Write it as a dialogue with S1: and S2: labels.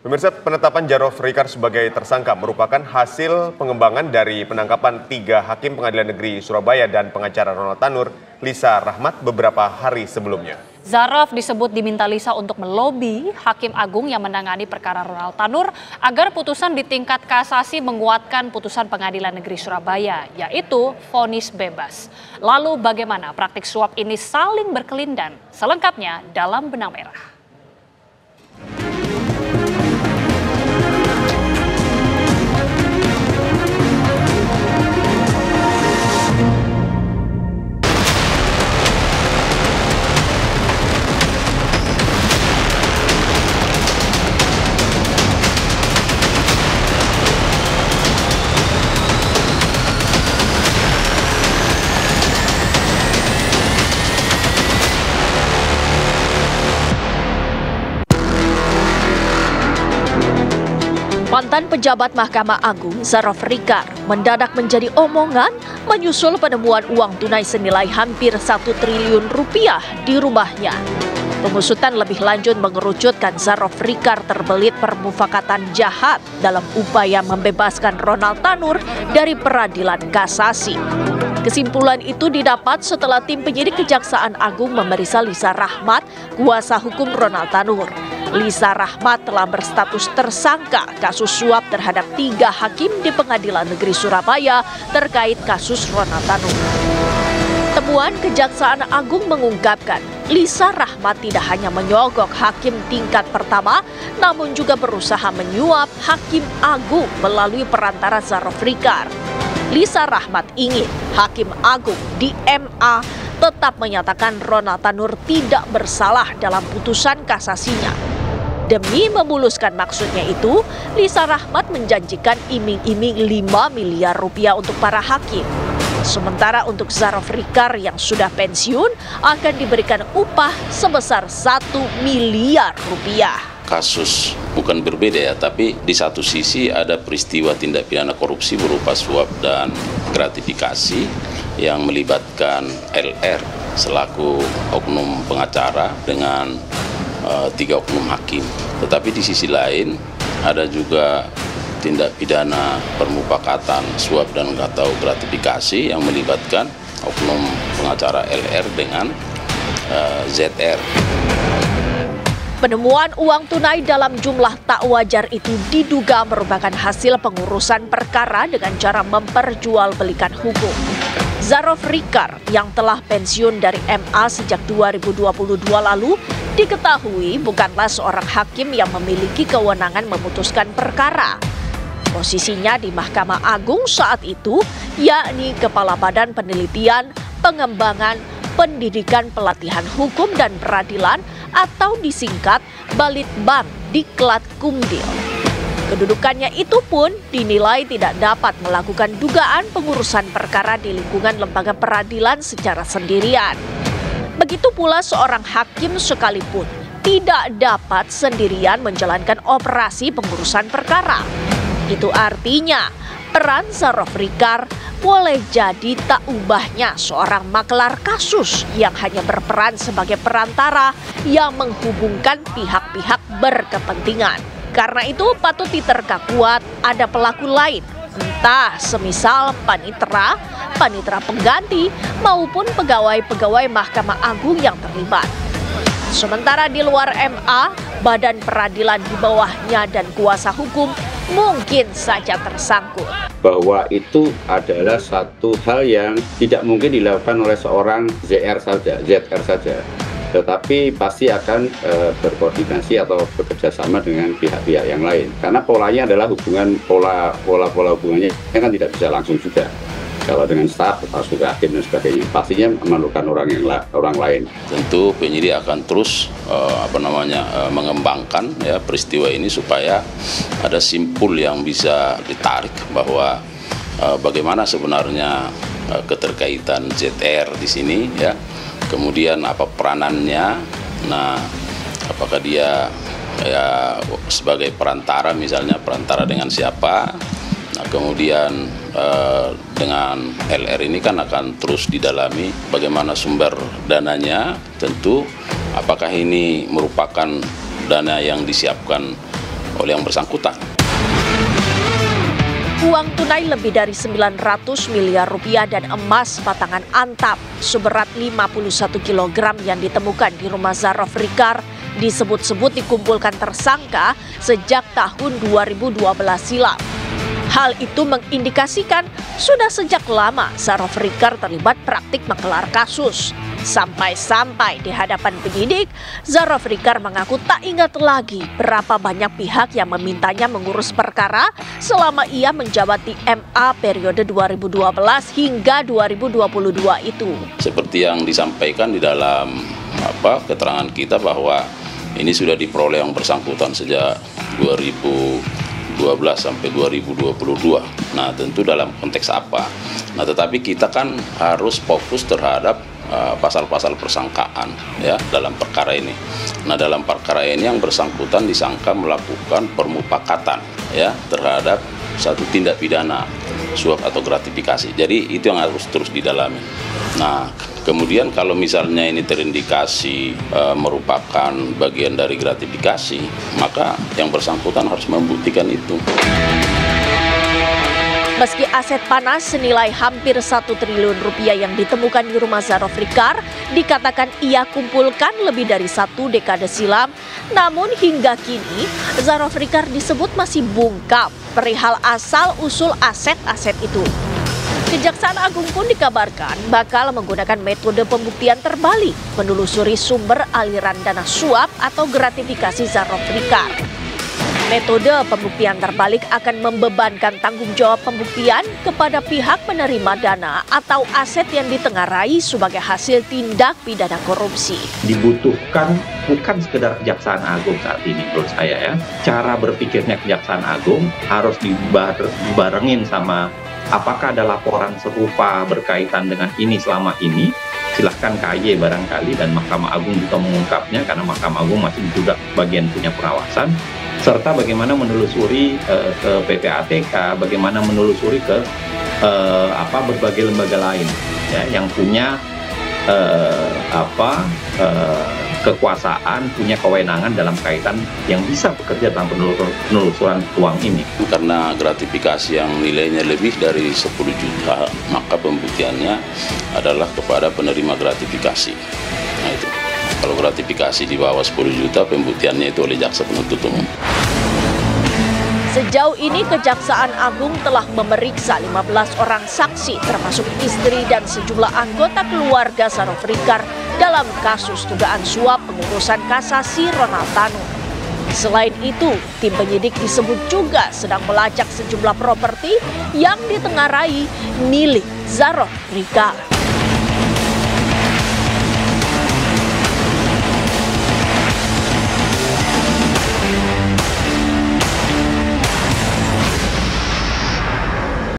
S1: Pemirsa, penetapan Jarod Rikar sebagai tersangka merupakan hasil pengembangan dari penangkapan 3 hakim Pengadilan Negeri Surabaya dan pengacara Ronald Tanur, Lisa Rahmat, beberapa hari sebelumnya.
S2: Jarod disebut diminta Lisa untuk melobi Hakim Agung yang menangani perkara Ronald Tanur agar putusan di tingkat kasasi menguatkan putusan Pengadilan Negeri Surabaya, yaitu vonis bebas. Lalu bagaimana praktik suap ini saling berkelindan? Selengkapnya dalam Benang Merah.
S3: Mantan pejabat Mahkamah Agung Jarod Rikar mendadak menjadi omongan menyusul penemuan uang tunai senilai hampir 1 triliun rupiah di rumahnya. Pengusutan lebih lanjut mengerucutkan Jarod Rikar terbelit permufakatan jahat dalam upaya membebaskan Ronald Tanur dari peradilan kasasi. Kesimpulan itu didapat setelah tim penyidik Kejaksaan Agung memeriksa Lisa Rahmat, kuasa hukum Ronald Tanur. Lisa Rahmat telah berstatus tersangka kasus suap terhadap 3 hakim di Pengadilan Negeri Surabaya terkait kasus Ronald Tanur. Temuan Kejaksaan Agung mengungkapkan Lisa Rahmat tidak hanya menyogok hakim tingkat pertama, namun juga berusaha menyuap Hakim Agung melalui perantara Jarod Rikar. Lisa Rahmat ingin Hakim Agung di MA tetap menyatakan Ronald Tanur tidak bersalah dalam putusan kasasinya. Demi memuluskan maksudnya itu, Lisa Rahmat menjanjikan iming-iming 5 miliar rupiah untuk para hakim. Sementara untuk Jarod Rikar yang sudah pensiun akan diberikan upah sebesar 1 miliar rupiah.
S4: Kasus bukan berbeda ya, tapi di satu sisi ada peristiwa tindak pidana korupsi berupa suap dan gratifikasi yang melibatkan LR selaku oknum pengacara dengan 3 oknum hakim. Tetapi di sisi lain ada juga tindak pidana permufakatan suap dan atau gratifikasi yang melibatkan oknum pengacara LR dengan ZR.
S3: Penemuan uang tunai dalam jumlah tak wajar itu diduga merupakan hasil pengurusan perkara dengan cara memperjualbelikan hukum. Jarod Rikar yang telah pensiun dari MA sejak 2022 lalu diketahui bukanlah seorang hakim yang memiliki kewenangan memutuskan perkara. Posisinya di Mahkamah Agung saat itu yakni Kepala Badan Penelitian, Pengembangan, Pendidikan Pelatihan Hukum dan Peradilan atau disingkat Balitbang Diklat Kumdil. Kedudukannya itu pun dinilai tidak dapat melakukan dugaan pengurusan perkara di lingkungan lembaga peradilan secara sendirian. Begitu pula seorang hakim sekalipun tidak dapat sendirian menjalankan operasi pengurusan perkara. Itu artinya peran Jarod Rikar boleh jadi tak ubahnya seorang maklar kasus yang hanya berperan sebagai perantara yang menghubungkan pihak-pihak berkepentingan. Karena itu patut diterka kuat ada pelaku lain, entah semisal panitera pengganti maupun pegawai-pegawai Mahkamah Agung yang terlibat. Sementara di luar MA, badan peradilan di bawahnya dan kuasa hukum mungkin saja tersangkut.
S5: Bahwa itu adalah satu hal yang tidak mungkin dilakukan oleh seorang ZR saja, tetapi pasti akan berkoordinasi atau bekerja sama dengan pihak-pihak yang lain. Karena polanya adalah hubungan pola hubungannya kan tidak bisa langsung juga. Kalau dengan staf atau juga hakim dan sebagainya, pastinya memerlukan orang lain.
S4: Tentu penyidik akan terus mengembangkan ya peristiwa ini supaya ada simpul yang bisa ditarik bahwa bagaimana sebenarnya keterkaitan ZR di sini ya. Kemudian apa peranannya, nah apakah dia ya sebagai perantara, misalnya perantara dengan siapa. Nah kemudian dengan LR ini kan akan terus didalami bagaimana sumber dananya, tentu apakah ini merupakan dana yang disiapkan oleh yang bersangkutan.
S3: Uang tunai lebih dari 900 miliar rupiah dan emas batangan Antam seberat 51 kg yang ditemukan di rumah Zarof Rikar disebut-sebut dikumpulkan tersangka sejak tahun 2012 silam. Hal itu mengindikasikan sudah sejak lama Zarof Rikar terlibat praktik menggelar kasus. Sampai-sampai di hadapan penyidik, Zarof Rikar mengaku tak ingat lagi berapa banyak pihak yang memintanya mengurus perkara selama ia menjabat di MA periode 2012 hingga 2022 itu.
S4: Seperti yang disampaikan di dalam keterangan kita bahwa ini sudah diperoleh yang bersangkutan sejak 2012 sampai 2022. Nah, tentu dalam konteks apa? Nah, tetapi kita kan harus fokus terhadap pasal-pasal persangkaan ya dalam perkara ini. Nah, dalam perkara ini yang bersangkutan disangka melakukan permupakatan ya terhadap satu tindak pidana suap atau gratifikasi. Jadi itu yang harus terus didalami. Nah, kemudian kalau misalnya ini terindikasi merupakan bagian dari gratifikasi, maka yang bersangkutan harus membuktikan itu.
S3: Meski aset panas senilai hampir 1 triliun rupiah yang ditemukan di rumah Zarof Rikar dikatakan ia kumpulkan lebih dari 1 dekade silam, namun hingga kini Zarof Rikar disebut masih bungkam perihal asal-usul aset-aset itu. Kejaksaan Agung pun dikabarkan bakal menggunakan metode pembuktian terbalik, menelusuri sumber aliran dana suap atau gratifikasi Zarof Rikar. Metode pembuktian terbalik akan membebankan tanggung jawab pembuktian kepada pihak penerima dana atau aset yang ditengarai sebagai hasil tindak pidana korupsi.
S6: Dibutuhkan bukan sekedar Kejaksaan Agung saat ini menurut saya ya. Cara berpikirnya Kejaksaan Agung harus dibarengin sama apakah ada laporan serupa berkaitan dengan ini selama ini. Silahkan KY barangkali dan Mahkamah Agung juga mengungkapnya karena Mahkamah Agung masih juga bagian punya pengawasan. Serta bagaimana menelusuri ke PPATK, bagaimana menelusuri ke berbagai lembaga lain ya, yang punya kekuasaan, punya kewenangan dalam kaitan yang bisa bekerja dalam penelusuran uang ini.
S4: Karena gratifikasi yang nilainya lebih dari 10 juta, maka pembuktiannya adalah kepada penerima gratifikasi. Nah itu. Kalau gratifikasi di bawah 10 juta, pembuktiannya itu oleh jaksa penuntut umum.
S3: Sejauh ini Kejaksaan Agung telah memeriksa 15 orang saksi termasuk istri dan sejumlah anggota keluarga Zarof Rikar dalam kasus dugaan suap pengurusan kasasi Ronald Tanur. Selain itu, tim penyidik disebut juga sedang melacak sejumlah properti yang ditengarai milik Zarof Rikar.